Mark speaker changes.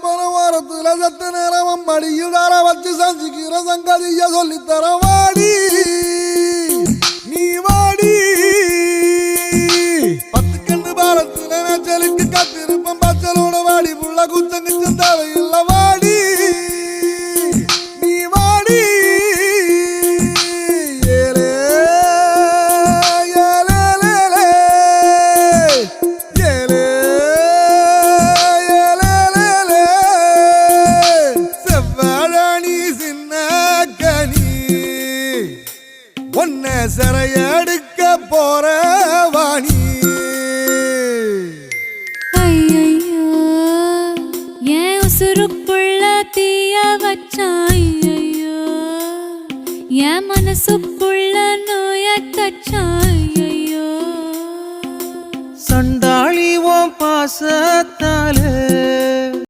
Speaker 1: போன வாரத்துல சத்த நேரம் மடியில் தார வச்சு சஞ்சிக்கிற சங்கதிய சொல்லித்தர வாடி நீ வாடி பத்து கண்டு பாலத்துல மேச்சலுக்கு கத்திருப்பம் பச்சலோட வாடி புள்ள குத்தங்கு தேவையில்ல வாடி நீ வாடி ஒன்ன சரையடுக்க போற வாணி
Speaker 2: ஐயையோ ஏன் உசுருக்குள்ள தீய வச்சாயையோ என் மனசுக்குள்ள நோய தச்சாயையோ
Speaker 3: சண்டாளி ஓ பாசத்தாலே